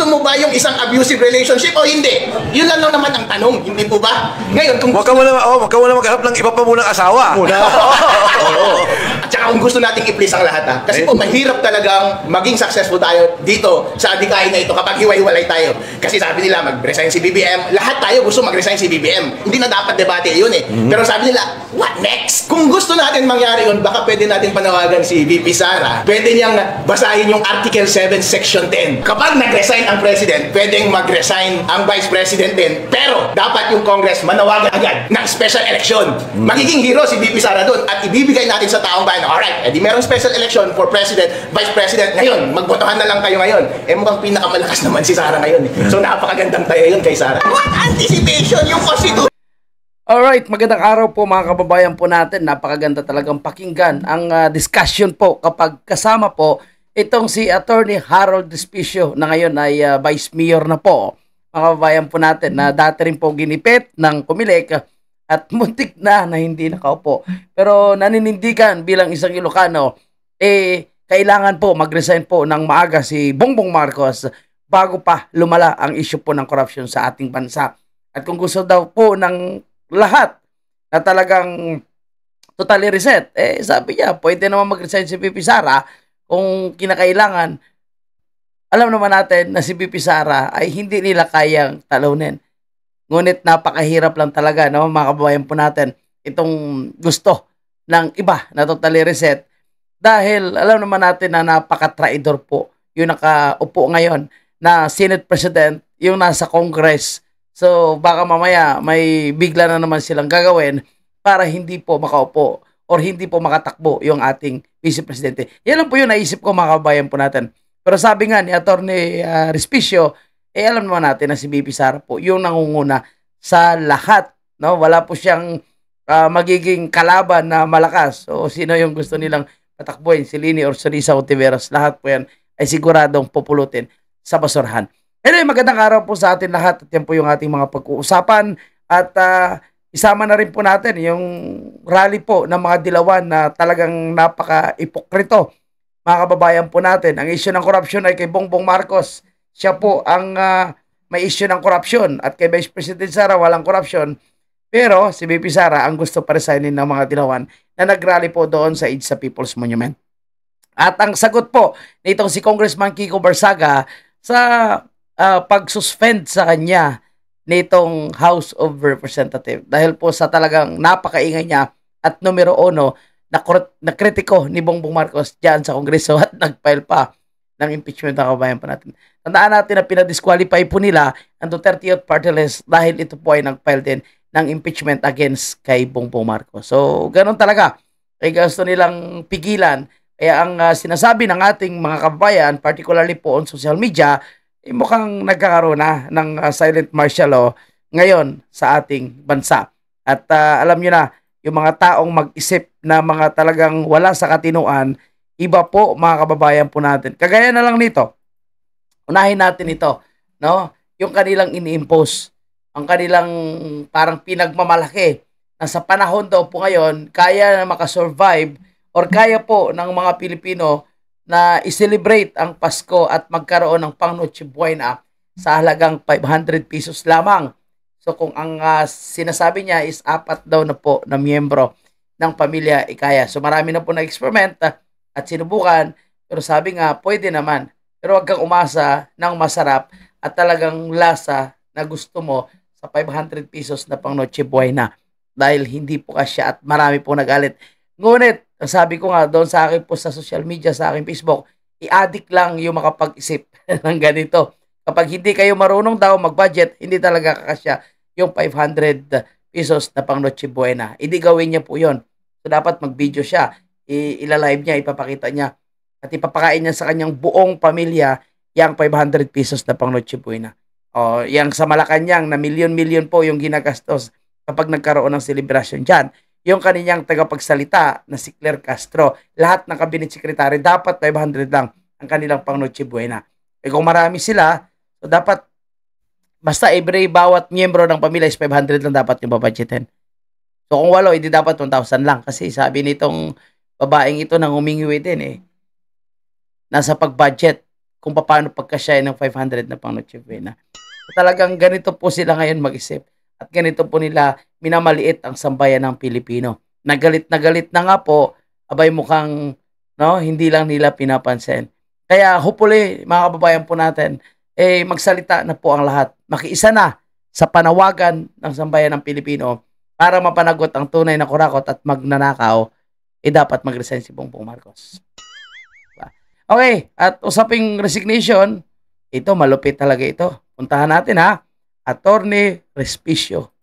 gusto mo ba yung isang abusive relationship o hindi? Yun lang naman ang tanong, hindi po ba? Ngayon, kung Huwag ka muna maghanap ng iba pa munang asawa. Oo. At saka kung gusto nating i-please ang lahat, ha? Kasi po mahirap talagang maging successful tayo dito sa adikain na ito kapag hiwa-hiwalay tayo. Kasi sabi nila mag-resign si BBM, lahat tayo gusto mag-resign si BBM. Hindi na dapat debate yun eh. Pero sabi nila, what next? Kung gusto natin mangyari yun, baka pwede natin panawagan si VP Sara. Pwede niyang basahin yung Article 7 Section 10. Kapag nag-resign ang President, pwedeng mag-resign ang Vice President din. Pero dapat yung Congress manawagan agad ng special election. Magiging hero si VP Sara doon at ibibigay natin sa taong bayan. Alright, edi merong special election for President, Vice President. Ngayon, magbotohan na lang kayo ngayon. Eh mukhang pinakamalakas naman si Sara ngayon. So napakagandang tayo yun kay Sara. What anticipation yung Constitution? Alright, magandang araw po mga kababayan po natin. Napakaganda talagang pakinggan ang discussion po kapag kasama po itong si Attorney Harold Despicio na ngayon ay Vice Mayor na po. Mga kababayan po natin na dati rin po ginipit ng Comelec at muntik na hindi nakaupo. Pero naninindigan bilang isang Ilocano, kailangan po mag-resign po ng maaga si Bongbong Marcos bago pa lumala ang issue po ng corruption sa ating bansa. At kung gusto daw po ng lahat na talagang totally reset, sabi niya, pwede naman mag-resign si VP Sara kung kinakailangan. Alam naman natin na si VP Sara ay hindi nila kayang talunin. Ngunit napakahirap lang talaga, no, mga kababayan po natin, itong gusto ng iba na totally reset. Dahil alam naman natin na napaka-traidor po yung nakaupo ngayon na Senate President, yung nasa Congress. So baka mamaya may bigla na naman silang gagawin para hindi po makaupo or hindi po makatakbo yung ating Vice Presidente. Yan lang po yung naisip ko, mga kababayan po natin. Pero sabi nga ni Attorney Respicio, alam naman natin na si VP Sara po yung nangunguna sa lahat. No? Wala po siyang magiging kalaban na malakas. So sino yung gusto nilang patakbuhin, si Lini or si Risa Ontiveros, lahat po yan ay siguradong pupulutin sa basurahan. Anyway, magandang araw po sa atin lahat at yan po yung ating mga pag-uusapan at isama na rin po natin yung rally po ng mga dilawan na talagang napaka-ipokrito. Mga kababayan po natin, ang issue ng corruption ay kay Bongbong Marcos. Siya po ang may issue ng corruption at kay Vice President Sara walang corruption. Pero si VP Sara ang gusto pa resignin ng mga dilawan na nag-rally po doon sa EDSA People's Monument. At ang sagot po nitong si Congressman Kiko Barsaga sa pag-suspend sa kanya nitong House of Representatives dahil po sa talagang napakaingay niya at numero 1 na kritiko ni Bongbong Marcos diyan sa Kongreso at nag-file pa ng impeachment ng kababayan pa natin. Tandaan natin na pinadisqualify po nila ang Duterte Youth Party List dahil ito po ay nag-file din ng impeachment against kay Bongbong Marcos. So, ganun talaga. Kaya gusto nilang pigilan. Kaya ang sinasabi ng ating mga kababayan, particularly po on social media, mukhang nagkakaroon na ng silent martial law ngayon sa ating bansa. At alam nyo na, yung mga taong mag-isip na mga talagang wala sa katinuan, iba po mga kababayan po natin. Kagaya na lang nito, unahin natin ito, no? Yung kanilang ini-impose, ang kanilang parang pinagmamalaki na sa panahon daw po ngayon, kaya na makasurvive or kaya po ng mga Pilipino na i-celebrate ang Pasko at magkaroon ng pang Noche Buena sa halagang 500 pesos lamang. So kung ang sinasabi niya is 4 daw na po na miyembro ng pamilya ikaya. So marami na po na-experiment at sinubukan, pero sabi nga pwede naman. Pero wag kang umasa ng masarap at talagang lasa na gusto mo sa 500 pesos na pang Noche Buena dahil hindi po kasya at marami po nagalit. Ngunit, sabi ko nga doon sa akin po sa social media, sa aking Facebook, i-addict lang yung makapag-isip ng ganito. Kapag hindi kayo marunong daw mag-budget, hindi talaga kakasya yung 500 pesos na pang Noche Buena. Hindi gawin niya po yun. So dapat mag-video siya, ila-live niya, ipapakita niya, at ipapakain niya sa kanyang buong pamilya yung 500 pesos na pang Noche Buena. O, yung sa Malacanang na milyon-milyon po yung ginagastos kapag nagkaroon ng celebration dyan. Yung kaninyang tagapagsalita na si Claire Castro, lahat ng cabinet secretary, dapat 500 lang ang kanilang pang Noche Buena. Kung marami sila, so dapat, basta bawat miyembro ng pamilya is 500 lang dapat yung babudgetin. So kung 8, hindi dapat 1,000 lang. Kasi sabi nitong babaeng ito nang humingi din nasa pag-budget. kung paano pagkasya ng 500 na pang Noche Buena. Talagang ganito po sila ngayon mag-isip. At ganito po nila minamaliit ang sambayan ng Pilipino. Nagalit na nga po, abay mukhang hindi lang nila pinapansin. Kaya hopefully, mga kababayan po natin, magsalita na po ang lahat. Makiisa na sa panawagan ng sambayan ng Pilipino para mapanagot ang tunay na kurakot at magnanakaw, dapat mag-resign si Bongbong Marcos. Okay, at usaping resignation, ito malupit talaga ito. Puntahan natin Attorney Respicio.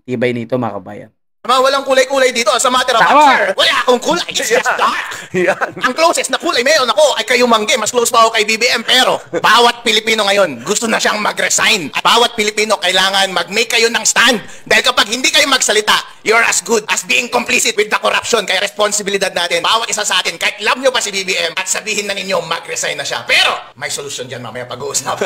Tibay nito mga kabayan. Walang kulay-kulay dito. Sa matter of fact, sir, wala akong kulay. It's just dark. Ang closest na kulay meron ako ay kayo Mangge. Mas close pa ako kay BBM. Pero bawat Pilipino ngayon gusto na siyang mag-resign. At bawat Pilipino kailangan mag-make kayo ng stand. Dahil kapag hindi kayo magsalita, you're as good as being complicit with the corruption. Kaya responsibilidad natin, bawat isa sa atin, kahit love nyo pa si BBM, at sabihin na ninyo mag-resign na siya. Pero may solusyon dyan mamaya pag-uusap.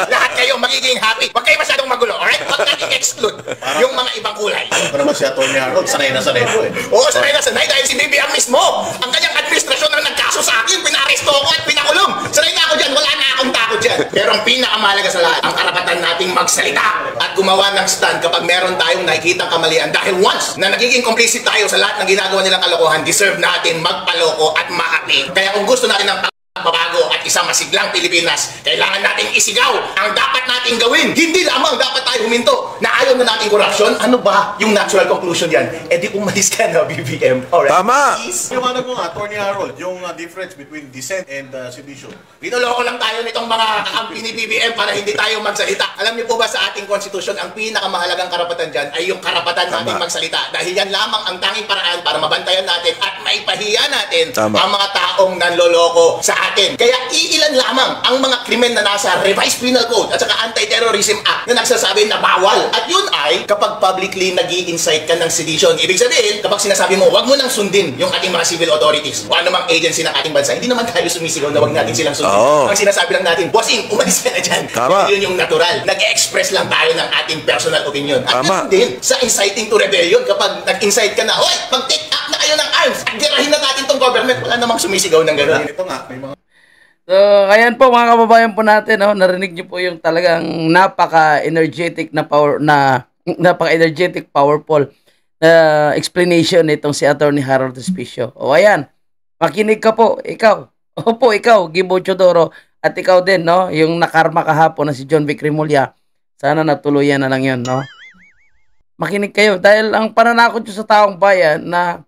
Lahat kayo magiging happy. Huwag kayo masyadong magulo. Alright? Huwag natin exclude yung mga ibang kulay. Ano naman si Atty. Harold, sanay na sanay po Oo, sanay na sanay dahil si BBM mismo. Ang kanyang administrasyon na nagkaso sa akin, pinaresto ako at pinakulong. Sanay na ako dyan, wala na akong takot dyan. Pero ang pinakamahalaga sa lahat, ang karapatan nating magsalita at gumawa ng stand kapag meron tayong nakikitang kamalian. Dahil once na nagiging complicit tayo sa lahat ng ginagawa nilang kalokohan, deserve natin magpaloko at maapi. Kaya kung gusto natin ng pagbabago at isang masiglang Pilipinas, kailangan nating isigaw ang dapat nating gawin. Hindi lamang dapat tayo huminto na ayaw na nating korupsyon. Ano ba yung natural conclusion yan? Di umalis ka na, BBM. Alright? Tama! Liwanag mo nga, Atty. Harold, yung difference between dissent and sedition. Pinuloko lang tayo nitong mga kakampi ni BBM para hindi tayo magsalita. Alam niyo po ba sa ating konstitusyon, ang pinakamahalagang karapatan dyan ay yung karapatan natin magsalita. Dahil yan lamang ang tanging paraan para mabantayan natin at maipahiya natin ang mga taong nanloloko sa atin. Kaya iilan lamang ang mga krimen na nasa Revised Penal Code at saka Anti-Terrorism Act na nagsasabi na bawal. At yun ay kapag publicly nag-i-incite ka ng sedition. Ibig sabihin, kapag sinasabi mo, wag mo nang sundin yung ating mga civil authorities o anumang agency ng ating bansa, hindi naman tayo sumisigaw na wag natin silang sundin. Ang sinasabi lang natin, bossing, umalis ka na dyan. Yun yung natural. Nag-express lang tayo ng ating personal opinion. At yun din, sa inciting to rebellion, kapag nag-incite ka na, oy, mag-take up na kayo ng arms at girahin na natin tong government, wala namang sumisigaw ng gano'n. Ito nga, may mga So, ayan po mga kababayan po natin, narinig niyo po yung talagang napaka-energetic na napaka-energetic, powerful explanation nitong si Attorney Harold Respicio. O ayan, makinig ka po, ikaw. Opo, ikaw, Gibo Chodoro, at ikaw din, yung nakarma kahapon na si John Vic Remulla. Sana natuluyan na lang yun, Makinig kayo dahil ang pananakot nyo sa taong bayan na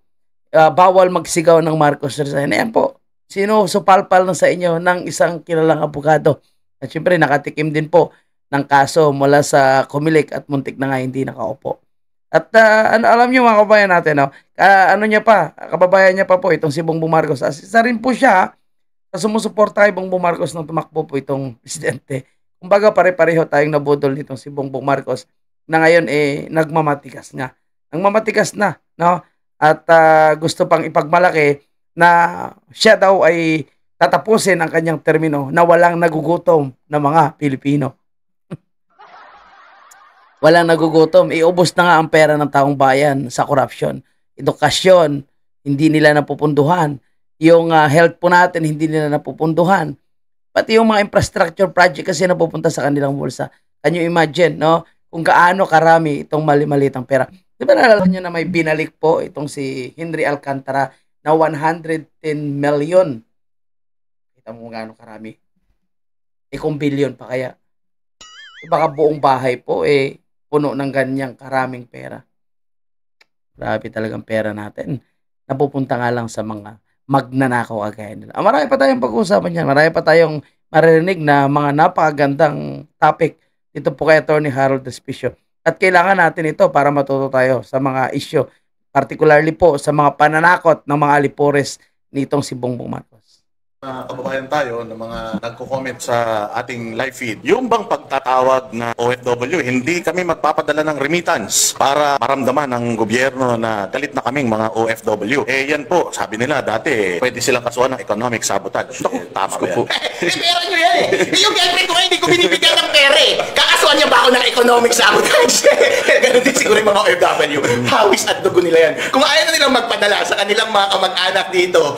bawal magsigaw ng Marcos resign. Ayan po. Sinusupalpal na sa inyo ng isang kilalang abogado. At syempre, nakatikim din po ng kaso mula sa Comelec at muntik na nga hindi nakaupo. At alam nyo mga kababayan natin, kababayan niya pa po itong si Bongbong Marcos. Isa rin po siya sa sumusuporta kay Bongbong Marcos nang tumakbo po itong presidente. Kumbaga pare-pareho tayong nabudol nitong si Bongbong Marcos na ngayon nagmamatigas nga. Nagmamatigas na, At gusto pang ipagmalaki na siya daw ay tatapusin ang kanyang termino na walang nagugutom na mga Pilipino. Walang nagugutom. Iubos na nga ang pera ng taong bayan sa corruption. Edukasyon, hindi nila napupunduhan. Yung health po natin, hindi nila napupunduhan. Pati yung mga infrastructure project kasi napupunta sa kanilang bulsa. Can you imagine, kung gaano karami itong mali-malitang pera. Di ba nalala nyo na may binalik po itong si Henry Alcantara na 110 million. Kita mo gaano karami. Kung billion pa kaya. Baka buong bahay po puno ng ganyang karaming pera. Grabe talagang pera natin. Napupunta nga lang sa mga magnanakaw agaya nila. Marami pa tayong pag-uusapan yan. Marami pa tayong maririnig na mga napakagandang topic dito po kay Attorney Harold Respicio. At kailangan natin ito para matuto tayo sa mga issue. Particularly po sa mga pananakot ng mga alipores nitong si Bongbong Marcos. Kababayan tayo ng mga nagko-comment sa ating live feed. Yung bang pagtatawag na OFW, hindi kami magpapadala ng remittance para maramdaman ng gobyerno na galit na kaming mga OFW. Yan po, sabi nila dati, pwede silang kasuhan ng economic sabotage. Naku, tama ba yan? Pera nyo yan Yung girlfriend ko hindi ko binibigyan ng pera Kakasuhan Tinuturuan niya ba ako ng economics sa sabotage? Ganun din siguro yung mga OFW. Hawis at dugo nila yan. Kung ayaw na nilang magpadala sa kanilang mga kamag-anak dito,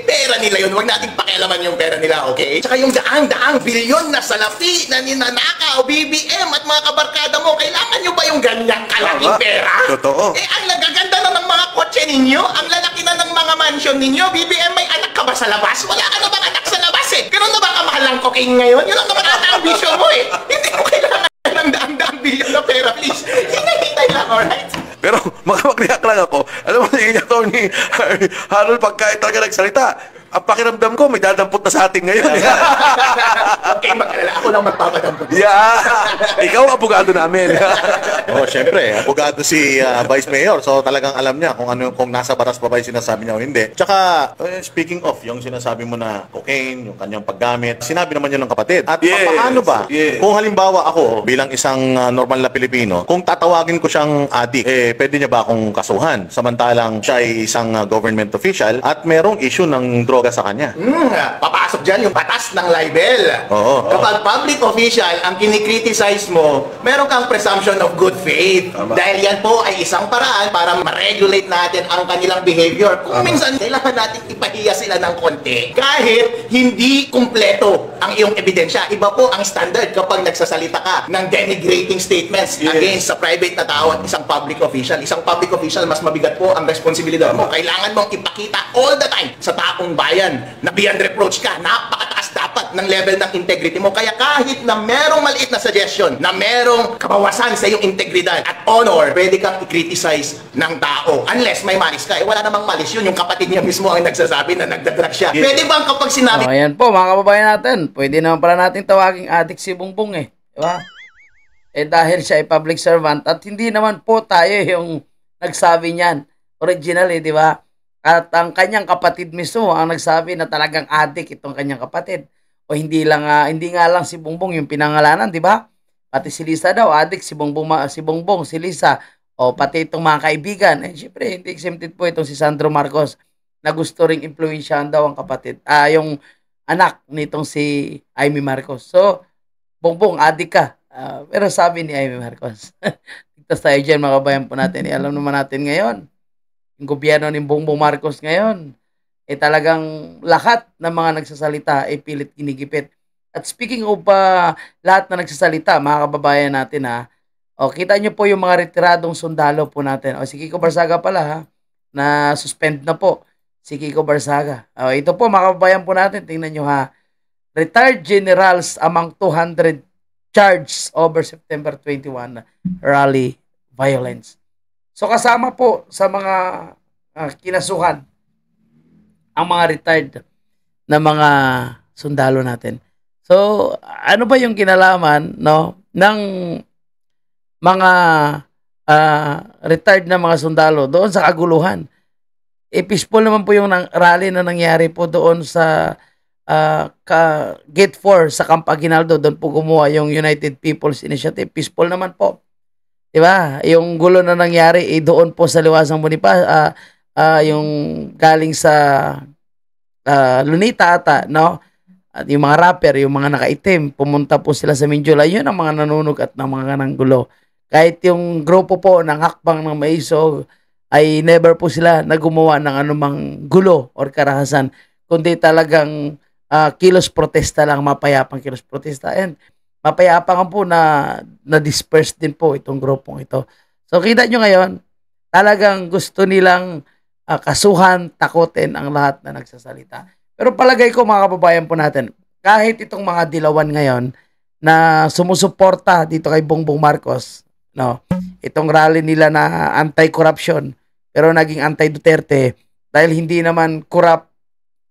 pera nila yun. Huwag nating pakialaman yung pera nila, okay? Tsaka yung daang-daang bilyon na salapi na ninanakaw, BBM at mga kabarkada mo, kailangan nyo ba yung ganyang kalaking pera? Totoo. Ang nagaganda na ng mga kotse ninyo, ang lalaki na ng mga mansion ninyo, BBM, may anak ka ba sa labas? Wala ka na bang anak sa labas Ganun na ba kamahal ang cocaine ngayon? Yun ang naman ata ang bisyo mo Hindi mo kailangan ng daang-daang bilyon na pera, please. Hinahintay lang, alright? Pero makapag-react lang ako. Alam mo, si Atty. Harold, pagka talaga nagsalita, ang pakiramdam ko, may dadampot na sa atin ngayon. Okay, mag-alala. Ako lang magpapadampot. Yeah. Ikaw, abogado namin. Syempre, abogado si Vice Mayor. So talagang alam niya kung nasa batas pa ba yung sinasabi niya o hindi. Tsaka, speaking of, yung sinasabi mo na cocaine, yung kanyang paggamit, sinabi naman yun ng kapatid. At paano ba? Yes. Kung halimbawa ako, bilang isang normal na Pilipino, kung tatawagin ko siyang addict, pwede niya ba akong kasuhan? Samantalang siya ay isang government official at merong issue ng droga sa kanya. Papasok dyan yung batas ng libel. Oo. Kapag public official, ang kinikriticize mo, meron kang presumption of good faith. Dahil yan po ay isang paraan para ma-regulate natin ang kanilang behavior. Kung minsan, kailangan natin ipahiya sila ng konti. Kahit hindi kumpleto ang iyong ebidensya. Iba po ang standard kapag nagsasalita ka ng denigrating statements against sa private na tao at isang public official. Isang public official, mas mabigat po ang responsibilidad mo. Kailangan mong ipakita all the time sa taong bayan na beyond reproach ka. Napakataas dapat ng level ng integrity mo. Kaya kahit na merong maliit na suggestion, na merong kabawasan sa iyong integridad at honor, pwede kang i-criticize ng tao. Unless may malis ka. Wala namang malis yun. Yung kapatid niya mismo ang nagsasabi na nagdadrag siya. Pwede bang kapag sinabi... Ayan po, mga kababayan natin, pwede naman pala natin tawaging addict si Bongbong Diba? Dahil siya ay public servant at hindi naman po tayo yung nagsabi niyan. Originally, di ba? At ang kanyang kapatid mismo ang nagsabi na talagang addict itong kanyang kapatid. O hindi nga lang si Bongbong yung pinangalanan, di ba? Pati si Lisa daw, addict si Bongbong, si Lisa, o pati itong mga kaibigan. Syempre, hindi exempted po itong si Sandro Marcos na gusto ring impluwensyahan daw ang kapatid. Yung anak nitong si Amy Marcos. So, Bongbong, addict ka. Pero sabi ni Amy Marcos, tigtas tayo dyan, mga kabayan po natin. Alam naman natin ngayon, yung gobyerno ni Bongbong Marcos ngayon, talagang lahat ng mga nagsasalita pilit ginigipit. At speaking of lahat na nagsasalita, mga kababayan natin kita nyo po yung mga retiradong sundalo po natin. Si Kiko Barsaga pala na suspend na po. Si Kiko Barsaga. Ito po mga kababayan po natin, tingnan nyo Retired generals among 200 charged over September 21 rally violence. So kasama po sa mga kinasuhan ang mga retired na mga sundalo natin. So ano ba yung kinalaman ng mga retired na mga sundalo doon sa kaguluhan? Peaceful naman po yung rally na nangyari po doon sa Gate 4 sa Camp Aguinaldo. Doon po gumawa yung United People's Initiative. Peaceful naman po. Diba? Yung gulo na nangyari doon po sa Liwasang Bonifacio, yung galing sa Lunita ata, At yung mga rapper, yung mga nakaitim, pumunta po sila sa Mindula. Yun ang mga nanunog at ng mga nanggulo. Kahit yung grupo po ng Hakbang ng Maiso ay never po sila nagumawa ng anumang gulo or karahasan, kundi talagang kilos protesta lang, mapayapang kilos protesta. And mapayapang po na disperse din po itong grupong ito. So kita nyo ngayon, talagang gusto nilang kasuhan, takutin ang lahat na nagsasalita. Pero palagay ko mga kababayan po natin, kahit itong mga dilawan ngayon na sumusuporta dito kay Bongbong Marcos, itong rally nila na anti-corruption, pero naging anti-Duterte dahil hindi naman corrupt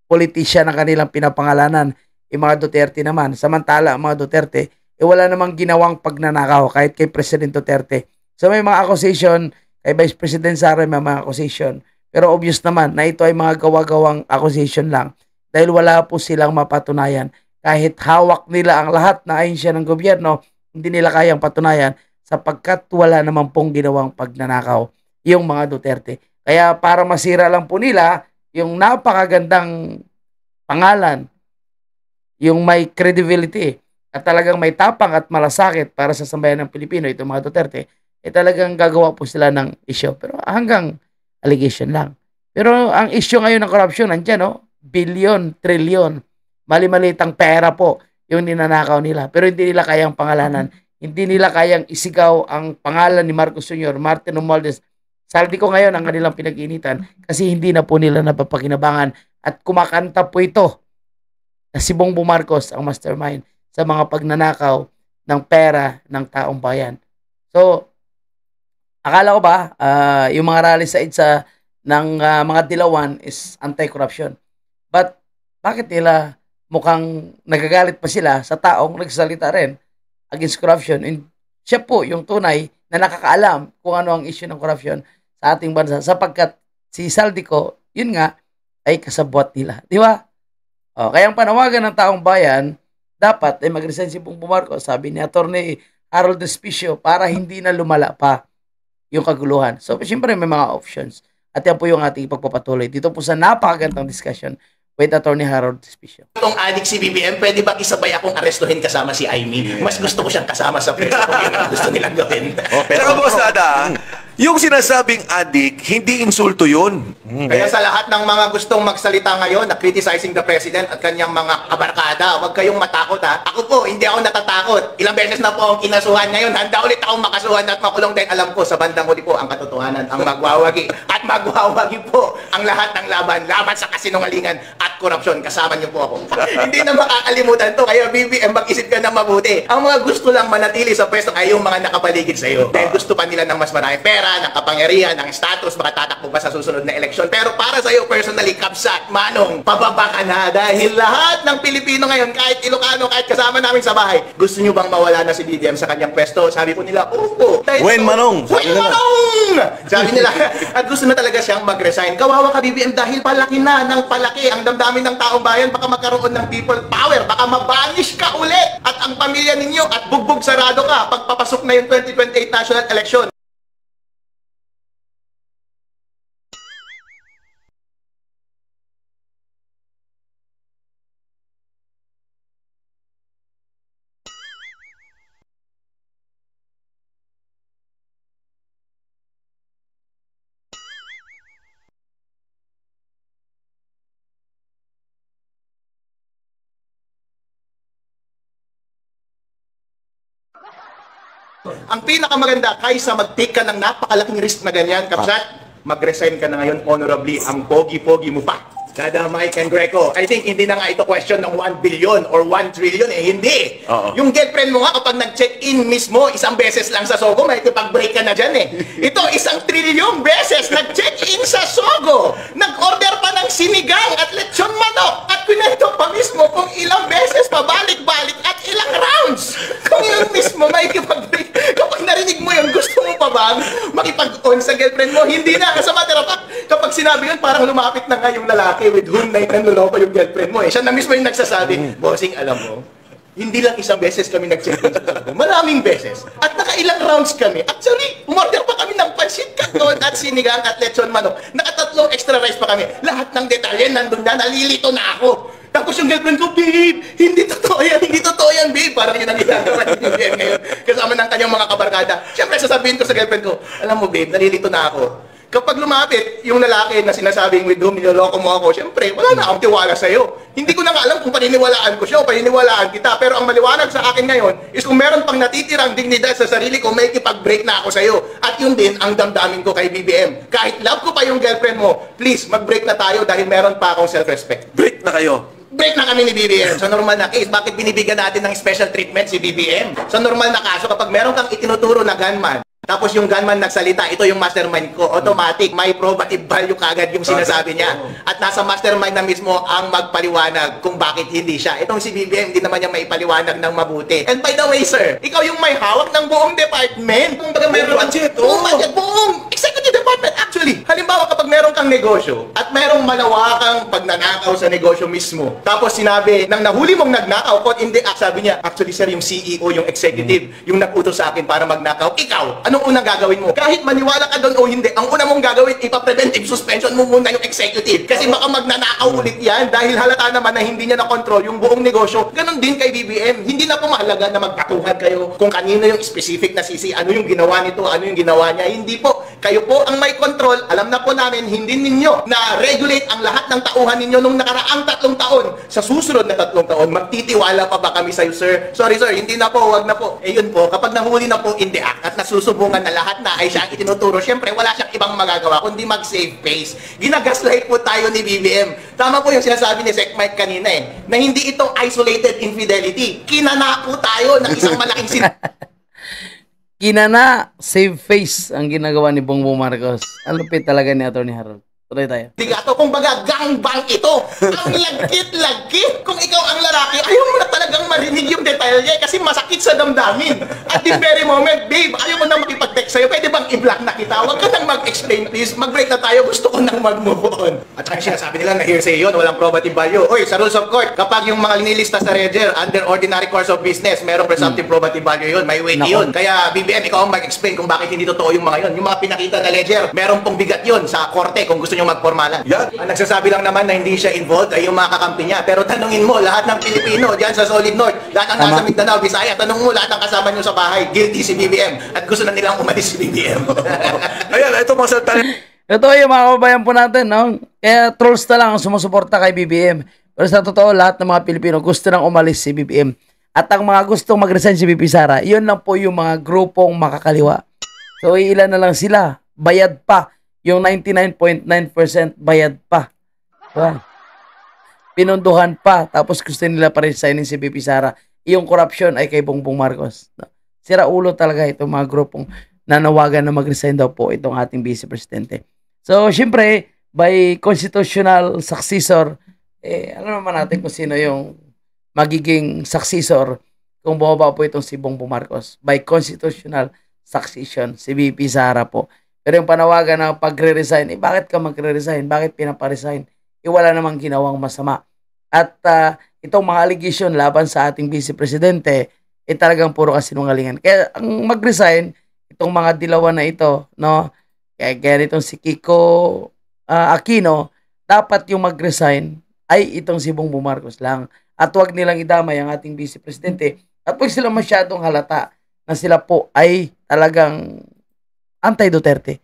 politician na kanilang pinapangalanan, yung mga Duterte naman. Samantala, ang mga Duterte, wala namang ginawang pagnanakaw kahit kay President Duterte. So may mga accusation, kay Vice President Sara may mga accusation. Pero obvious naman na ito ay mga gawa-gawang accusation lang dahil wala po silang mapatunayan. Kahit hawak nila ang lahat na ahensya ng gobyerno, hindi nila kayang patunayan sapagkat wala naman pong ginawang pagnanakaw yung mga Duterte. Kaya para masira lang po nila yung napakagandang pangalan, yung may credibility at talagang may tapang at malasakit para sa sambayan ng Pilipino, itong mga Duterte, talagang gagawa po sila ng issue. Pero hanggang allegation lang. Pero ang issue ngayon ng corruption, nandiyan, no? Bilyon, trilyon, mali-malitang pera po yung ninanakaw nila. Pero hindi nila kayang pangalanan. Hindi nila kayang isigaw ang pangalan ni Marcos Sr., Martin Romualdez. Saldi ko ngayon ang kanilang pinag-initan kasi hindi na po nila napapakinabangan at kumakanta po ito na si Bongbong Marcos ang mastermind sa mga pagnanakaw ng pera ng taong bayan. So, akala ko ba yung mga rally sa EDSA ng mga dilawan is anti-corruption. But bakit nila mukhang nagagalit pa sila sa taong nagsalita rin against corruption? And siya po yung tunay na nakakaalam kung ano ang issue ng corruption sa ating bansa sapagkat si Saldico, yun nga, ay kasabwat nila. Di ba? Kaya ang panawagan ng taong bayan, dapat ay mag-resign si Bongbong Marcos, sabi ni Atty. Harold Despicio, para hindi na lumala pa yung kaguluhan. So, siyempre may mga options. At yan po yung ating pagpapatuloy dito po sa napakagandang discussion with Atty. Harold Despicio. Itong adik si BBM, pwede ba isabay akong arestuhin kasama si Aimee? Mas gusto ko siyang kasama sa preso kung yun ang gusto nilang gawin. Pero boss Ada, yung sinasabing adik, hindi insulto yun. Kaya sa lahat ng mga gustong magsalita ngayon na criticizing the president at kanyang mga kabarkada, huwag kayong matakot ha. Ako po, hindi ako natatakot. Ilang beses na po akong kinasuhan ngayon. Handa ulit akong makasuhan at makulong dahil alam ko sa bandang huli po ang katotohanan ang magwawagi. At magwawagi po ang lahat ng laban sa kasinungalingan at korupsyon. Kasama niyo po ako. Hindi na makakalimutan to. Kaya BBM, mag-isip ka na mabuti. Ang mga gusto lang manatili sa pwesto ay yung mga nakapaligid sa iyo. Dahil gusto pa nila ng mas marami pera, ng kapangyarihan, ng status, baka tatakbo pa sa susunod na eleksyon. Pero para sa iyo personally, Kapsat, Manong, pababa ka na dahil lahat ng Pilipino ngayon, kahit Ilocano, kahit kasama namin sa bahay, gusto nyo bang mawala na si BBM sa kanyang pwesto? Sabi ko nila, opo. Wen Manong! Wen Manong! Sabi nila, at gusto na talaga siyang mag-resign. Kawawa ka BBM dahil palaki na ng palaki ang damdamin ng taong bayan, baka magkaroon ng people power, baka mabanish ka ulit at ang pamilya ninyo at bugbog sarado ka pagpapasok na yung 2028 national election. Ang pinakamaganda, kaysa mag-take ka ng napakalaking risk na ganyan, Kapsat, mag-resign ka na ngayon honorably. Ang pogi-pogi mo pa. Kada Mike and Greco, I think hindi na nga ito question ng 1 billion or 1 trillion hindi. Yung girlfriend mo nga kapag nag-check-in mismo, isang beses lang sa Sogo, may pag-break ka na dyan Ito, 1 trilyong beses nag-check-in sa Sogo. Nag-order pa ng sinigang at lechon manok at pinento pa mismo kung ilang beses pabalik-balik at ilang rounds. Kung yun mismo, may pag-break. Kapag narinig mo yun, gusto mo pa bang makipag-on sa girlfriend mo? Hindi na. Sa matter of fact, kapag sinabi yun, parang lumapit na nga yung lalaki with whom na nanloloko yung girlfriend mo Siya na mismo yung nagsasabi, Bossing, alam mo, hindi lang isang beses kami nag-check-in sa Sogo. Maraming beses. At nakailang rounds kami. Actually, umorder pa kami ng pansit canton at sinigang at lechon manok. Nakatatlong extra rice pa kami. Lahat ng detalye nandun na, nalilito na ako. Tapos yung girlfriend ko, babe, hindi totoo yan, babe. Parang yun ang ginagawa ni BBM ngayon. Kasama ng kanyang mga kabarkada. Siyempre, sasabihin ko sa girlfriend ko, alam mo, babe, nalilito na ako. Kapag lumapit yung lalaki na sinasabing with whom niloloko mo ako, siyempre, wala na akong tiwala sa'yo. Hindi ko na nga alam kung paniniwalaan ko siya o paniniwalaan kita. Pero ang maliwanag sa akin ngayon is kung meron pang natitirang dignidad sa sarili ko, may kipag-break na ako sa'yo. At yun din ang damdamin ko kay BBM. Kahit love ko pa yung girlfriend mo, please, mag-break na tayo dahil meron pa akong self-respect. Break na kayo. Break na kami ni BBM. Sa normal na case, bakit binibigyan natin ng special treatment si BBM? Sa normal na kaso, kapag meron kang itinuturo na gunman, tapos yung gunman nagsalita, ito yung mastermind ko, automatic, may probative value kagad yung sinasabi niya. At nasa mastermind na mismo ang magpaliwanag kung bakit hindi siya. Itong si BBM, hindi naman niya maipaliwanag ng mabuti. And by the way, sir, ikaw yung may hawak ng buong department. Kung baga mayroon budget, buong executive department. department. Actually, halimbawa kapag meron kang negosyo at merong malawakang pagnanakaw sa negosyo mismo, tapos sinabi ng nahuli mong nagnakaw, caught in the act, sabi niya, actually sir, yung CEO, yung executive, yung nag-utos sa akin para magnakaw, ikaw, anong unang gagawin mo? Kahit maniwala ka doon o hindi, ang una mong gagawin, ipa-preventive suspension mo muna yung executive. Kasi baka magnanakaw ulit yan dahil halata naman na hindi niya na-control yung buong negosyo. Ganon din kay BBM. Hindi na po mahalaga na magpatuhan kayo kung kanino yung specific na sisi, ano yung ginawa nito, ano yung ginawa niya. Hindi po. Kayo po ang may control. Alam na po namin, hindi ninyo na-regulate ang lahat ng tauhan ninyo nung nakaraang 3 taon. Sa susunod na 3 taon, magtitiwala pa ba kami sa'yo, sir? Sorry, sir, hindi na po, wag na po. Eh yun po, kapag nahuli na po in the act at nasusubungan na lahat na ay siya ang itinuturo, syempre wala siyang ibang magagawa kundi mag-save face. Ginagaslight po tayo ni BBM. Tama po yung sinasabi ni Sec Mike kanina na hindi ito isolated infidelity. Kinana po tayo ng isang malaking Kinana, save face ang ginagawa ni Bongbong Marcos. Ang lupit talaga ni Atty. Harold. Tuloy tayo. Ligato, kumbaga gangbang ito. Ang lagkit-lagkit. Kung ikaw ang lalaki, ayaw mo na talagang marinig yung detalye kasi masakit sa damdamin. At the very moment, babe, ayaw mo na makipag-text sa'yo. Pwede bang i-block na kita? Huwag ka nang mag-explain, please. Mag-break na tayo. Gusto ko nang mag-move on. At saka sinasabi nila na hearsay yun, walang probative value. Oy, sa rules of court, kapag yung mga linilista sa Ledger under ordinary course of business, merong presumptive probative value yun. May weight yun. Kaya BBM, ikaw ang mag-explain kung bakit hindi totoo yung mga yun. Yung mga pinakita na Ledger, merong pong bigat yun sa korte kung gusto nyo magpormalan. Yan. Ang nagsasabi lang naman na hindi siya involved ay yung mga kakampi niya. Pero tanungin mo, lahat ng Pilipino dyan sa Solid North, lahat ng nasa Mindanao, Visaya, tanong mo lahat ng kasama nyo sa bahay, guilty si BBM at gusto na nilang umalis si BBM. Ayan, ito mga salita. Ito yung mga kababayan po natin, no? Kaya trolls na lang ang sumusuporta kay BBM. Pero sa totoo, lahat ng mga Pilipino gusto nang umalis si BBM. At ang mga gustong mag-resign si BP Sara, yun lang po yung mga grupong makakaliwa. So, ilan na lang sila. Bayad pa. Yung 99.9% bayad pa. Diba? Pinunduhan pa. Tapos gusto nila pa resignin si BP Sara. Yung corruption ay kay Bongbong Marcos. Sira ulo talaga itong mga grupong nanawagan na mag-resign daw po itong ating Vice Presidente. So, syempre, by constitutional successor, alam naman natin kung sino yung magiging successor kung bumaba po itong si Bongbong Marcos. By constitutional succession, si BP Sara po. Pero yung panawagan na pagre-resign, bakit ka magre-resign? Bakit pinaparesign? Wala namang ginawang masama. At itong mga allegation laban sa ating Vice Presidente, talagang puro kasinungalingan. Kaya ang mag-resign, itong mga dilawan na ito, no? Kaya itong si Kiko Aquino, dapat yung mag-resign ay itong si Bongbong Marcos lang. At huwag nilang idamay ang ating Vice Presidente. At huwag sila masyadong halata na sila po ay talagang anti-Duterte.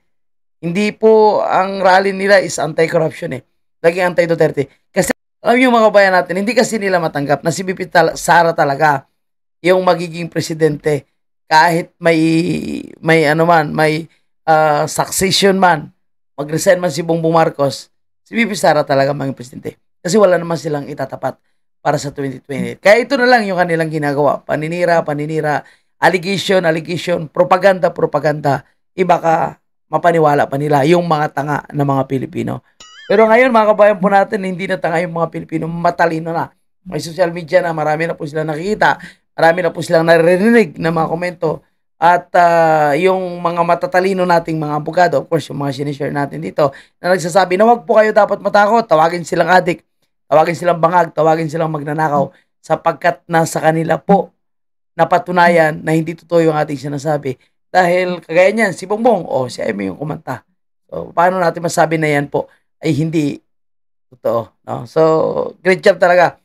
Hindi po ang rally nila is anti-corruption Laging anti-Duterte. Kasi alam yung mga kabayan natin, hindi kasi nila matanggap na si BP Sara talaga yung magiging presidente kahit may ano man, may succession man, mag-resign man si Bongbong Marcos, si BP Sara talaga maging presidente. Kasi wala naman silang itatapat para sa 2028. Kaya ito na lang yung kanilang ginagawa. Paninira, allegation, propaganda. Iba ka mapaniwala pa nila yung mga tanga na mga Pilipino. Pero ngayon mga kabayan po natin, hindi na tanga yung mga Pilipino, matalino na. May social media na, marami na po silang nakikita, marami na po silang naririnig na mga komento. At yung mga matatalino nating mga abogado, of course yung mga sinishare natin dito, na nagsasabi na wag po kayo dapat matakot, tawagin silang adik, tawagin silang bangag, tawagin silang magnanakaw, sapagkat nasa kanila po napatunayan na hindi totoo yung ating sinasabi. Dahil kagaya niyan, si Bongbong o si Amy yung kumanta. So, paano natin masabi na yan po ay hindi totoo? No? So, great job talaga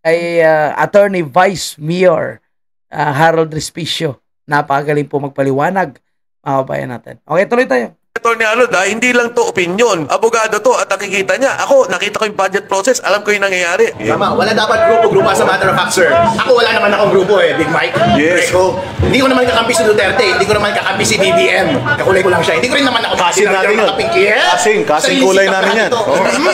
kay Attorney Vice Mayor Harold Respicio. Napakagaling po magpaliwanag, mga kabayan natin. Okay, tuloy tayo. Attorney Harold, hindi lang to opinion. Abogado to at nakikita niya. Ako, nakita ko yung budget process. Alam ko yung nangyayari. Tama, wala dapat grupo as a matter of fact, sir. Ako wala naman akong grupo Big Mike. Yes. Greco. Hindi ko naman kakampi si Duterte, hindi ko naman kakampi si BBM. Kakulay ko lang siya. Hindi ko rin naman ako Kasing natin yun. Kasing kulay namin yan.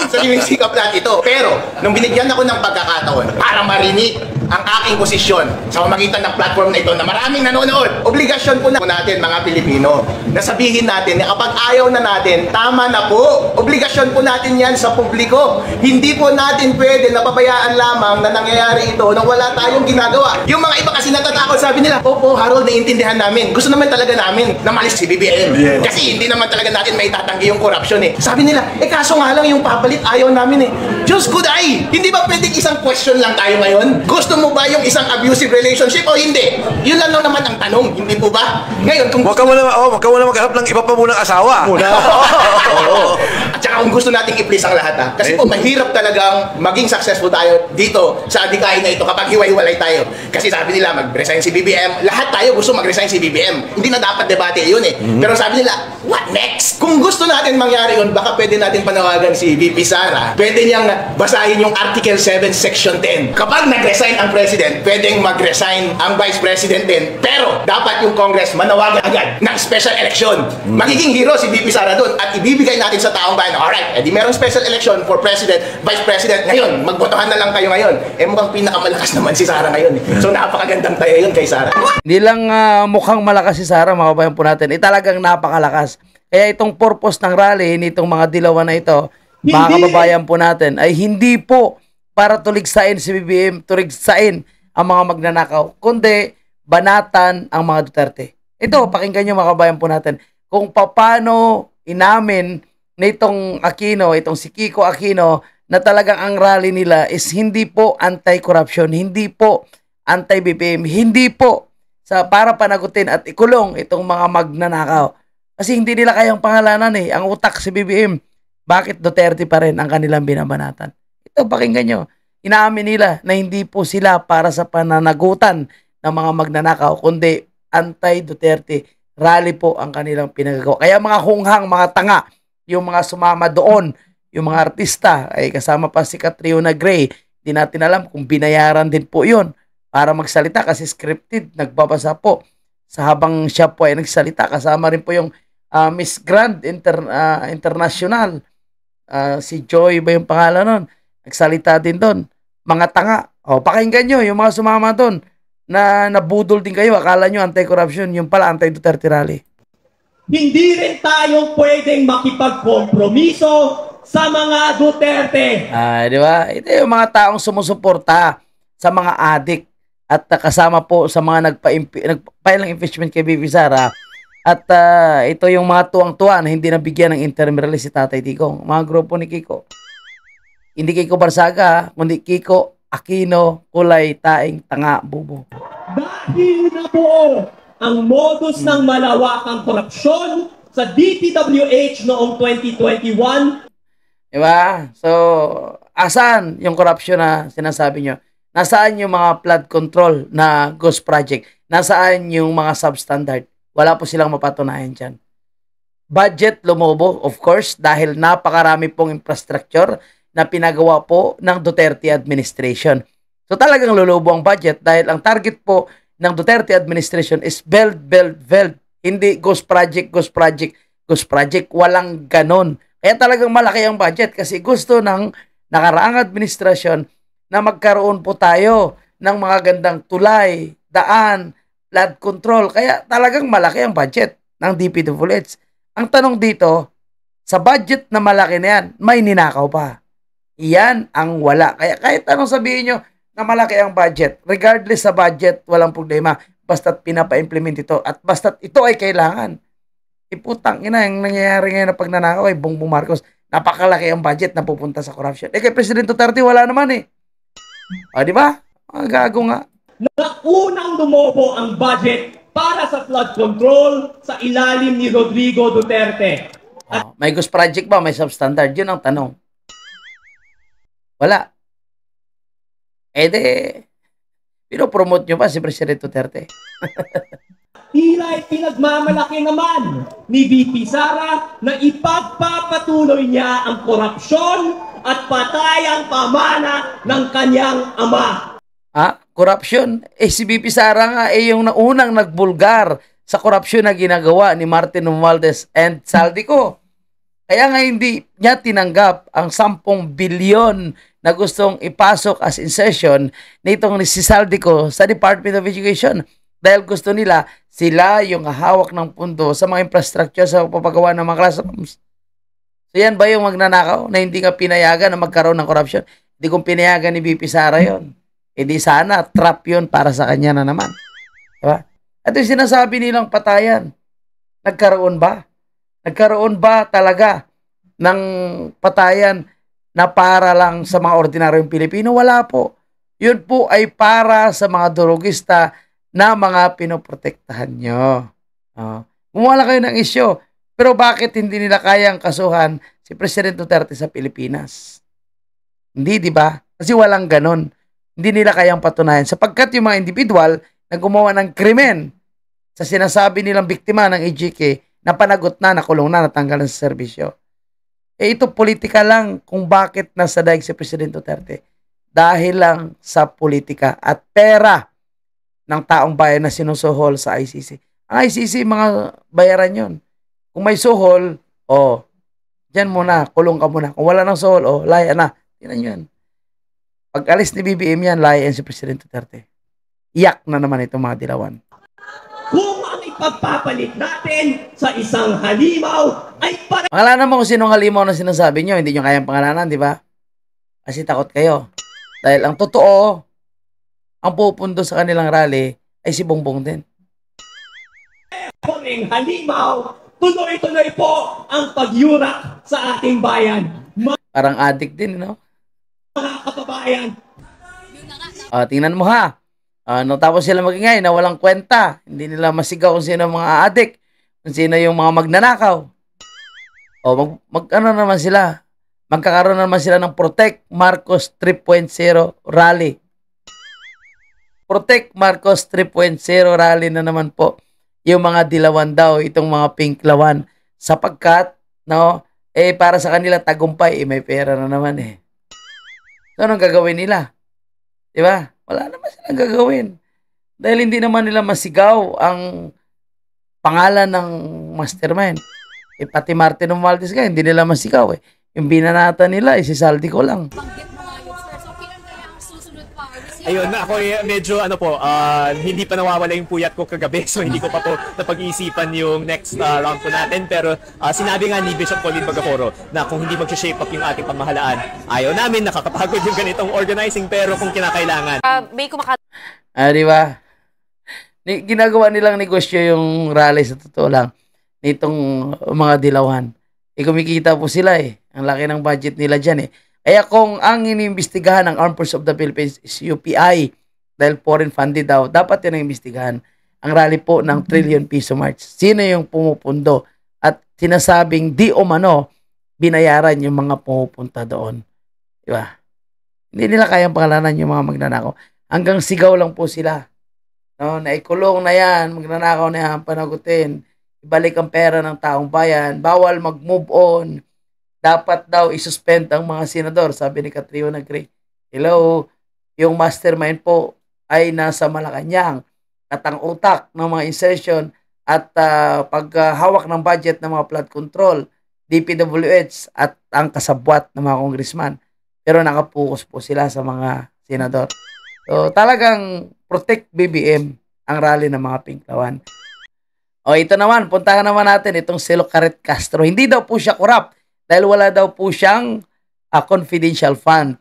Sariling sikap lahat ito. Pero, nung binigyan ako ng pagkakataon para marinig ang aking posisyon sa pamamagitan ng platform na ito na maraming nanonood. Obligasyon po natin mga Pilipino na sabihin natin na kapag ayaw na natin, tama na po. Obligasyon po natin yan sa publiko. Hindi po natin pwede napabayaan lamang na nangyayari ito nang wala tayong ginagawa. Yung mga iba kasi natatakot, sabi nila, opo Harold, naiintindihan namin. Gusto naman talaga namin na malis si BBM. Yes. Kasi hindi naman talaga natin may tatanggi yung corruption eh. Sabi nila, kaso nga lang yung papalit ayaw namin eh. Diyos good ay, hindi ba pwedeng isang question lang tayo ngayon? Gusto mo ba yung isang abusive relationship o hindi? Yun lang naman ang tanong, hindi po ba? Ngayon, kung Huwag ka muna maghanap ng iba pa munang asawa. Oo. At saka kung gusto nating i-please ang lahat kasi po mahirap talagang maging successful tayo dito sa adikain na ito kapag hiwa-hiwalay tayo. Kasi sabi nila mag-resign si BBM, lahat tayo gusto mag-resign si BBM. Hindi na dapat debate yun eh. Pero sabi nila, what next? Kung gusto natin mangyari yun, baka pwede natin panawagan si VP Sara. Pwede niyang basahin yung Article 7 Section 10. Kapag nag-resign ang President, pwedeng mag-resign ang Vice President din. Pero dapat yung Congress manawagan agad ng special election. Magiging hero si VP Sara doon at ibibigay natin sa taong bayan. Alright, edi merong special election for President, Vice President. Ngayon, magbotohan na lang kayo ngayon. Mukhang pinakamalakas naman si Sara ngayon. So napakagandang tayo yun kay Sara. Hindi lang mukhang malakas si Sara, mga kabayan po natin. Talagang napakalakas. Kaya itong purpose ng rally, nitong mga dilawan na ito, mga kababayan po natin, ay hindi po para tuligsain si BBM, tuligsain ang mga magnanakaw, kundi banatan ang mga Duterte. Ito, pakinggan nyo mga kabayan po natin, kung paano inamin nitong Aquino, itong si Kiko Aquino, na talagang ang rally nila is hindi po anti-corruption, hindi po anti-BBM, hindi po para panagutin at ikulong itong mga magnanakaw. Kasi hindi nila kayang pangalanan eh. Ang utak si BBM. Bakit Duterte pa rin ang kanilang binabanatan? Ito, pakinggan nyo. Inaamin nila na hindi po sila para sa pananagutan ng mga magnanakaw, kundi anti-Duterte. Rally po ang kanilang pinagagawa. Kaya mga hunghang, mga tanga, yung mga sumama doon, yung mga artista, ay kasama pa si Catriona Gray. Hindi natin alam kung binayaran din po yun para magsalita kasi scripted, nagbabasa po. Sa habang siya po ay nagsalita, kasama rin po yung Miss Grand International. Si Joy ba yung pangalan nun? Nagsalita din doon. Mga tanga. O, pakinggan nyo, yung mga sumama doon na nabudol din kayo. Akala nyo anti-corruption, yung pala anti-Duterte rally. Hindi rin tayo pwedeng makipagkompromiso sa mga Duterte. Di ba? Ito yung mga taong sumusuporta sa mga adik at kasama po sa mga nagpa-file ng impeachment kay VP Sara. At ito yung mga tuwang-tuwa na hindi nabigyan ng interim release si Tatay Digong. Mga grupo ni Kiko. Hindi Kiko Barsaga, kundi Kiko Aquino, kulay, taing, tanga, bubo. Dahil nabuo ang modus ng malawakang korupsyon sa DPWH noong 2021. Diba? So, asan yung korupsyon na sinasabi nyo? Nasaan yung mga flood control na ghost project? Nasaan yung mga substandard? Wala po silang mapatunayan dyan. Budget lumobo, of course, dahil napakarami pong infrastructure na pinagawa po ng Duterte administration. So talagang lulubo ang budget dahil ang target po ng Duterte administration is build. Hindi ghost project. Walang ganon. Kaya talagang malaki ang budget kasi gusto ng nakaraang administrasyon na magkaroon po tayo ng mga gandang tulay, daan, flood control. Kaya talagang malaki ang budget ng DPWH. Ang tanong dito, sa budget na malaki na yan, may ninakaw pa. Iyan ang wala. Kaya kahit anong sabihin nyo na malaki ang budget, regardless sa budget, walang problema. Basta't pinapa-implement ito at basta't ito ay kailangan. Iputang ina, yung nangyayari ngayon na pagnanakaw ay Bongbong Marcos, napakalaki ang budget na pupunta sa corruption. Kay President Duterte, wala naman eh. O, di ba? Gago nga. Na unang lumobo ang budget para sa flood control sa ilalim ni Rodrigo Duterte. May ghost project ba? May substandard? Yun ang tanong. Wala. Pinopromote nyo pa si President Duterte. Tila pinagmamalaki naman ni VP Sara na ipagpapatuloy niya ang korupsyon at patayang pamana ng kanyang ama. Corruption? Si VP Sara nga yung unang nagbulgar sa korupsyon na ginagawa ni Martin Romualdez and Saldico. Kaya nga hindi niya tinanggap ang 10 bilyon na gustong ipasok as insertion nitong si Saldico sa Department of Education. Dahil gusto nila, sila yung hawak ng pundo sa mga infrastructure sa papagawa ng mga classrooms. So yan ba yung magnanakaw na hindi nga pinayagan na magkaroon ng corruption? Hindi kong pinayagan ni BP Sara yun. Hindi sana, trap yun para sa kanya na naman. Diba? At yung sinasabi nilang patayan, nagkaroon ba? Nagkaroon ba talaga ng patayan na para lang sa mga ordinaryong Pilipino? Wala po. Yun po ay para sa mga durugista na mga pinoprotektahan nyo. Gumawa kayo ng isyo. Pero bakit hindi nila kayang kasuhan si President Duterte sa Pilipinas? Hindi, di ba? Kasi walang ganon. Hindi nila kayang patunayan. Sapagkat yung mga individual na gumawa ng krimen sa sinasabi nilang biktima ng EJK, na panagot na, nakulong na, natanggal na sa serbisyo. Ito politika lang kung bakit nasa daig si President Duterte. Dahil lang sa politika at pera ng taong bayan na sinusuhol sa ICC. Ang ICC, mga bayaran yon. Kung may suhol, dyan muna, kulong ka muna. Kung wala ng suhol, laya na. Yan yun. Pag alis ni BBM yan, layan si President Duterte. Iyak na naman itong mga dilawan. Kung ang ipagpapalit natin sa isang halimaw ay para... Pangalanan mo kung sinong halimaw na sinasabi nyo, hindi nyo kayang pangalanan, di ba? Kasi takot kayo. Dahil ang totoo, ang pupundo sa kanilang rally ay si Bongbong din. Kung halimaw, tuloy-tuloy po ang pagyurak sa ating bayan. Parang addict din, no? Mga kababayan, Tingnan mo ha. Tapos sila magingay na walang kwenta. Hindi nila masigaw kung sino mga adik, kung sino yung mga magnanakaw. Ano naman sila? Magkakaroon naman sila ng Protect Marcos 3.0 rally. Protect Marcos 3.0 rally na naman po. Yung mga dilawan daw, itong mga pink lawan. Sapagkat, para sa kanila tagumpay, may pera na naman eh. So, anong gagawin nila? Diba? Wala naman silang gagawin. Dahil hindi naman nila masigaw ang pangalan ng mastermind. Pati Martin Romualdez nga, hindi nila masigaw eh. Yung binanata nila, si Saldico lang. Ayun, ako medyo hindi pa nawawala yung puyat ko kagabi, so hindi ko pa po napag-iisipan yung next round po natin. Pero sinabi nga ni Bishop Colin Bagacoro na kung hindi mag-shape up yung ating pamahalaan, ayaw namin, nakakapagod yung ganitong organizing, pero kung kinakailangan. Di ba? Ginagawa nilang negosyo yung rally sa totoo lang nitong mga dilawan. Kumikita po sila eh. Ang laki ng budget nila dyan eh. Kaya kung ang iniimbestigahan ng Armed Forces of the Philippines is UPI, dahil foreign funded daw, dapat yun ang imbestigahan. Ang rally po ng trillion piso march. Sino yung pumupundo? At sinasabing di umano, binayaran yung mga pumupunta doon. Diba? Hindi nila kayang pangalanan yung mga magnanakaw. Hanggang sigaw lang po sila. Naikulong na yan, magnanakaw na yan, panagutin. Ibalik ang pera ng taong bayan. Bawal mag-move on. Dapat daw isuspend ang mga senador, sabi ni Catriona Gray. Hello, yung mastermind po ay nasa Malacanang at ang utak ng mga insertion at paghawak ng budget ng mga flood control, DPWH at ang kasabwat ng mga congressman. Pero nakapokus po sila sa mga senador. So talagang protect BBM ang rally ng mga Pinklawan. Ito naman, puntahan naman natin itong si Lucaret Castro. Hindi daw po siya corrupt. Dahil wala daw po siyang confidential fund.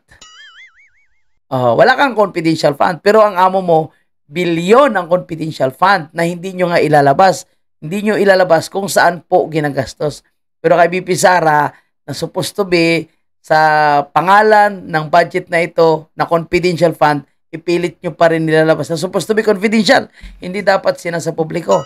Wala kang confidential fund. Pero ang amo mo, bilyon ang confidential fund na hindi nyo nga ilalabas. Hindi nyo ilalabas kung saan po ginagastos. Pero kay BP Sara, na supposed to be sa pangalan ng budget na ito, na confidential fund, ipilit nyo pa rin nilalabas. Na supposed to be confidential. Hindi dapat sinasa publiko.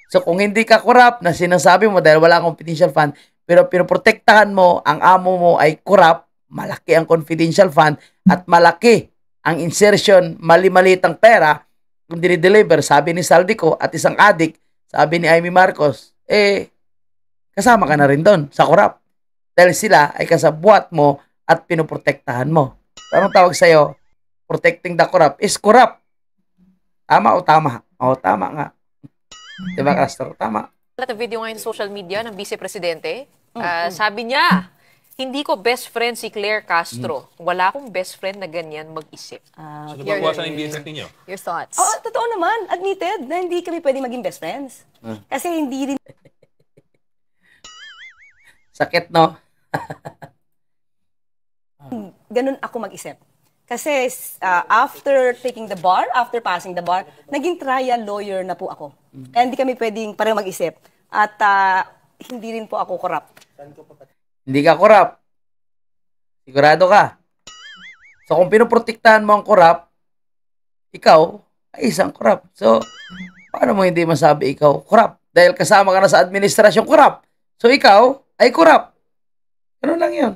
So kung hindi ka corrupt na sinasabi mo dahil wala kang confidential fund, pero pinoprotektahan mo, ang amo mo ay corrupt, malaki ang confidential fund, at malaki ang insertion, mali-malitang pera, kung dinideliver, sabi ni Saldico at isang adik, sabi ni Amy Marcos, kasama ka na rin doon sa corrupt. Dahil sila ay kasabwat mo at pinoprotektahan mo. Anong tawag sa'yo? Protecting the corrupt is corrupt. Tama o tama? Tama nga. Diba, Castro? Tama. At video ngayon sa social media ng Vice Presidente Sabi niya, hindi ko best friend si Claire Castro. Wala akong best friend na ganyan mag-isip. So, nabawasan ang business ninyo? Your thoughts? Oo, totoo naman. Admitted na hindi kami pwede maging best friends. Kasi hindi rin Sakit, no? ganun ako mag-isip. Kasi after taking the bar, after passing the bar, naging trial lawyer na po ako. Kaya hindi kami pwedeng pareho mag-isip. At hindi rin po ako corrupt. Hindi ka korap. Sigurado ka. So, kung pinoprotektahan mo ang korap, ikaw ay isang korap. So, paano mo hindi masabi ikaw korap? Dahil kasama ka na sa administrasyong korap. So, ikaw ay korap. Ganun lang yun.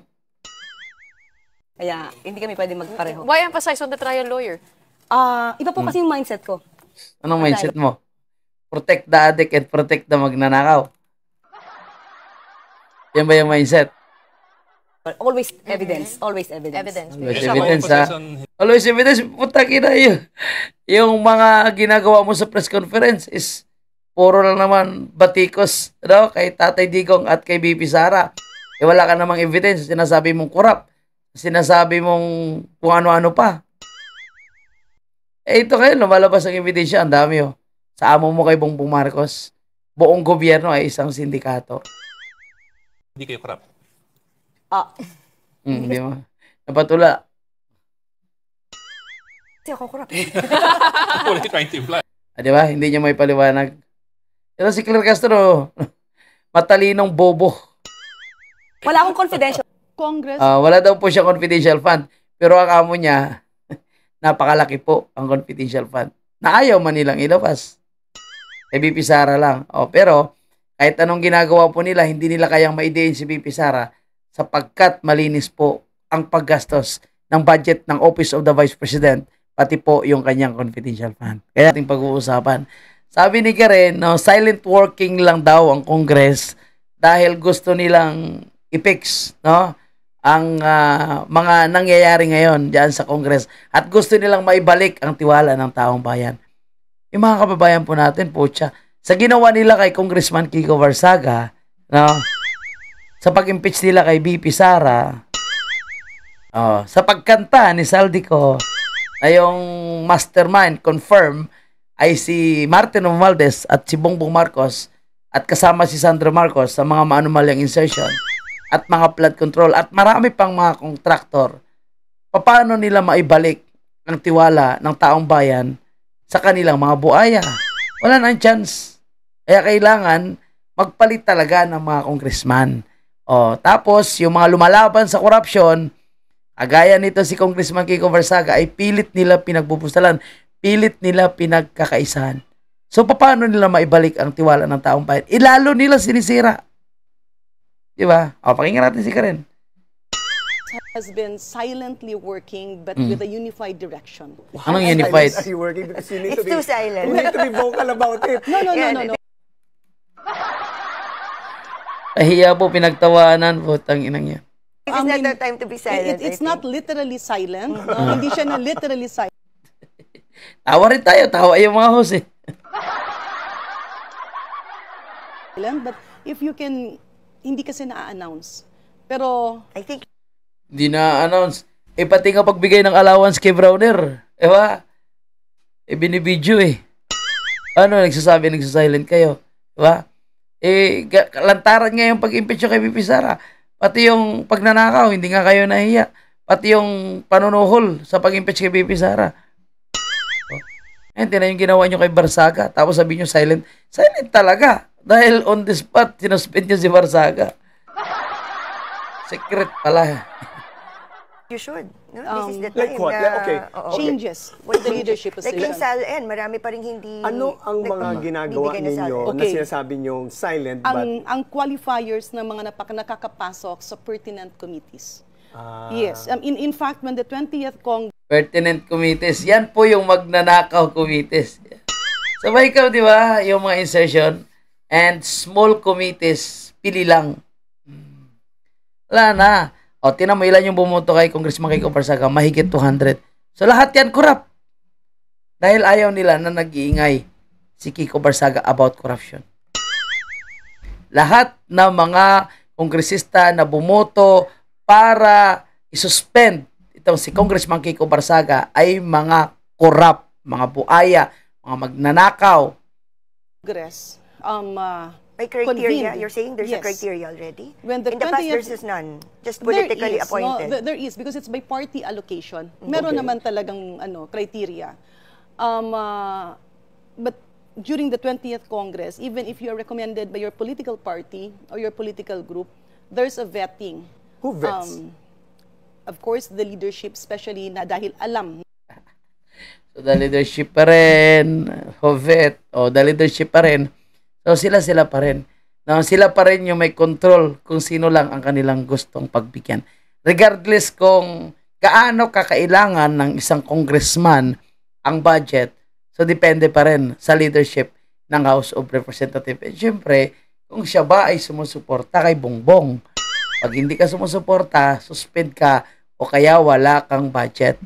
Kaya hindi kami pwede magpareho. Why emphasize on the trial lawyer? Iba po kasi yung mindset ko. Anong mindset mo? Protect the addict and protect the magnanakaw. Yan ba yung mindset? Always evidence. Always evidence. Evidence. Always Isa evidence, ako ha? Always evidence. Puta kina yun. Yung mga ginagawa mo sa press conference is puro lang naman batikos, no? Kay Tatay Digong at kay BP Sara. Eh, wala ka namang evidence. Sinasabi mong kurap. Sinasabi mong kung ano-ano pa. Eh, ito kayo, lumalabas ang ebidensya. Ang dami, oh. Sa amo mo kay Bongbong Marcos, buong gobyerno ay isang sindikato. Hindi kayo corrupt. Hindi mo. Napatula. Kasi ako corrupt. Fully trying to imply. Di ba? Hindi niya may paliwanag. Pero si Claire Castro, matalinong bobo. Wala akong confidential. Congress. Wala daw po siya confidential fund. Pero ang amo niya, napakalaki po ang confidential fund. Na ayaw man nilang ilabas. Kay BP Sara lang. Pero, kahit anong ginagawa po nila, hindi nila kayang maidein si BP Sara sapagkat malinis po ang paggastos ng budget ng Office of the Vice President, pati po yung kanyang confidential fund. Kaya ating pag-uusapan. Sabi ni Karen, no, silent working lang daw ang Congress dahil gusto nilang i-fix, no, ang mga nangyayari ngayon diyan sa Congress at gusto nilang maibalik ang tiwala ng taong bayan. Yung mga kababayan po natin, pucha, sa ginawa nila kay Congressman Kiko Barsaga, no, sa pag-impeach nila kay BP Sara, sa pagkanta ni Saldico, ay yung mastermind confirm ay si Martin Romualdez at si Bongbong Marcos at kasama si Sandro Marcos sa mga maanumalyang insertion at mga flood control at marami pang mga kontraktor. Paano nila maibalik ang tiwala ng taong bayan sa kanilang mga buaya? Wala nang chance. Kaya kailangan magpalit talaga ng mga congressman. Tapos yung mga lumalaban sa korupsyon, agaya nito si Congressman Kiko Barsaga, ay pilit nila pinagbubustalan, pilit nila pinagkakaisahan. So, paano nila maibalik ang tiwala ng taong bayan? Ilalo nila sinisira. Diba? Pakinggan natin si Karen. Has been silently working but with a unified direction. Anong unified? Are you working because you need It's to be, too silent. you need to be vocal about it. No. Kahiya po, pinagtawanan po, inang yan. It is not the time to be silent. It's not literally silent. No? Hindi siya na literally silent. Tawa rin tayo, tawa yung mga host eh. But if you can, hindi kasi na-announce. Pero, I think, Hindi na-announce. Pati nga pagbigay ng allowance kay Browner. Diba? Binibidyo eh. Nagsasilent kayo. Diba? Lantaran nga yung pag-impeach kay BP Sara. Pati yung pagnanakaw, hindi nga kayo nahiya. Pati yung panunuhol sa pag-impeach kay BP Sara. Tingnan yung ginawa nyo kay Barsaga. Tapos sabi nyo silent. Silent talaga. Dahil on the spot, sinuspend nyo si Barsaga. Secret pala. you should. No? This is the time like what? na... Okay. changes with the leadership Like position. yung SALN, marami pa rin hindi... Ano ang mga ginagawa bibigyan na ninyo SALN. na sinasabi nyong silent but... Ang qualifiers ng mga nakakapasok sa pertinent committees. Yes. In fact, when the 20th Congress Pertinent committees. Yan po yung magnanakaw committees. Sabay ka, di ba? Yung mga insertion. And small committees, pili lang. Wala na. Tinan mo ilan yung bumoto kay Congressman Kiko Barsaga. Mahigit 200. So lahat yan corrupt. Dahil ayaw nila na nag-iingay si Kiko Barsaga about corruption. Lahat ng mga kongresista na bumoto para isuspend itong si Congressman Kiko Barsaga ay mga korap, mga buaya, mga magnanakaw. Congress, May criteria? convened. You're saying there's a Yes. criteria already? When the In the past, 20th there's none. Just There politically is, appointed. No, there is because it's by party allocation. Meron Okay. naman talagang criteria. But during the 20th Congress, even if you are recommended by your political party or your political group, there's a vetting. Who vets? Of course, the leadership, especially na dahil alam. So, the leadership pa rin, Hovet, o the leadership pa rin. So, sila pa rin. No, sila pa rin yung may control kung sino lang ang kanilang gustong pagbigyan. Regardless kung gaano kakailangan ng isang congressman ang budget, so depende pa rin sa leadership ng House of Representatives. And syempre, kung siya ba ay sumusuporta kay Bongbong, pag hindi ka sumusuporta, suspend ka o kaya wala kang budget.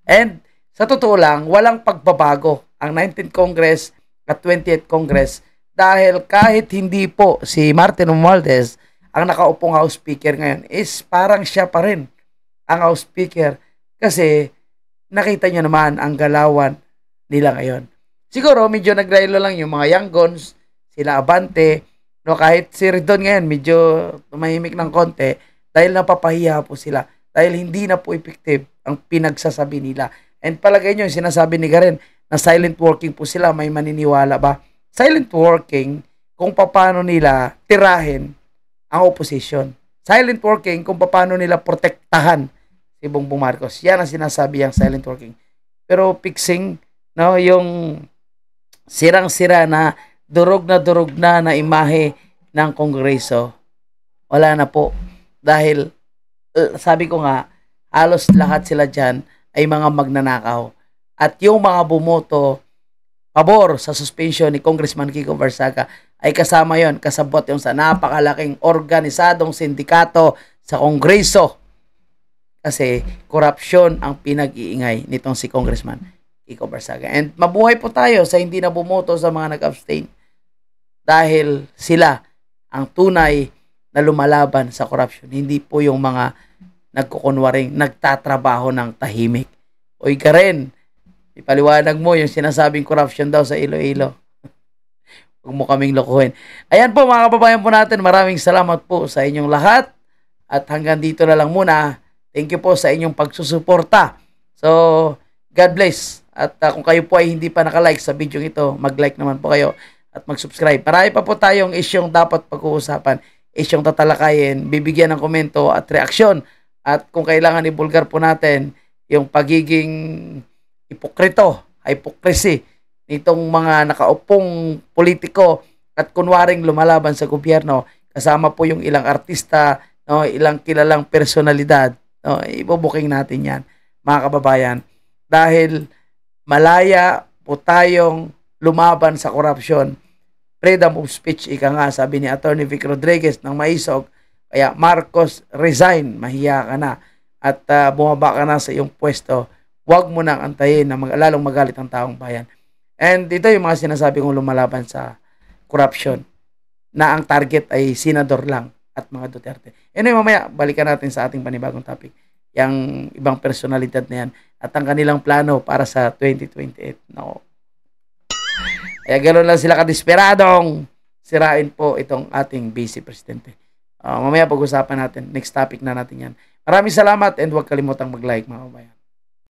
And sa totoo lang, walang pagbabago ang 19th Congress at 20th Congress dahil kahit hindi po si Martin Romualdez ang nakaupong House Speaker ngayon is parang siya pa rin ang House Speaker kasi nakita nyo naman ang galawan nila ngayon. Siguro medyo nagraylo lang yung mga young guns, sila Abante, no, kahit si Ridon ngayon medyo tumahimik ng konti dahil napapahiya po sila dahil hindi na po effective ang pinagsasabi nila. And palagay nyo, yung sinasabi ni Karen na silent working po sila, may maniniwala ba? Silent working kung paano nila tirahin ang opposition. Silent working kung paano nila protektahan si Bongbong Marcos. Yan ang sinasabi yung silent working. Pero fixing, no, yung sirang-sira na durog na imahe ng Kongreso, wala na po. Dahil, sabi ko nga, halos lahat sila dyan ay mga magnanakaw. At yung mga bumoto pabor sa suspension ni Congressman Kiko Barsaga ay kasama yon, kasabot yung sa napakalaking organisadong sindikato sa Kongreso. Kasi korupsyon ang pinag-iingay nitong si Congressman Kiko Barsaga. And mabuhay po tayo sa hindi na bumoto sa mga nag-abstain dahil sila ang tunay na lumalaban sa korupsyon. Hindi po yung mga nagkukunwaring nagtatrabaho ng tahimik. Uy Karen, ipaliwanag mo yung sinasabing corruption daw sa Iloilo. Huwag mo kaming lokohin. Ayan po mga kababayan po natin, maraming salamat po sa inyong lahat. At hanggang dito na lang muna. Thank you po sa inyong pagsusuporta. So, God bless. At kung kayo po ay hindi pa nakalike sa video ito, mag-like naman po kayo at mag-subscribe. Marami pa po tayong isyong dapat pag-uusapan, isyong tatalakayin, bibigyan ng komento at reaksyon. At kung kailangan ibulgar po natin yung pagiging hypocrisy nitong mga nakaupong politiko at kunwaring lumalaban sa gobyerno, kasama po yung ilang artista, no, ilang kilalang personalidad, no, ibubuking natin yan, mga kababayan. Dahil malaya po tayong lumaban sa korupsyon. Freedom of speech, ika nga, sabi ni Attorney Vic Rodriguez ng Maisog, kaya Marcos, resign, mahiya ka na at bumaba ka na sa iyong pwesto. Huwag mo nang antayin na lalong magalit ang taong bayan. And ito yung mga sinasabi kong lumalaban sa corruption na ang target ay senador lang at mga Duterte. Anyway, mamaya balikan natin sa ating panibagong topic yung ibang personalidad na yan at ang kanilang plano para sa 2028. No. Kaya ganoon lang sila kadesperadong sirain po itong ating Vice Presidente. Mamaya pag-usapan natin. Next topic na natin yan. Maraming salamat and huwag kalimutang mag-like mga kabayan.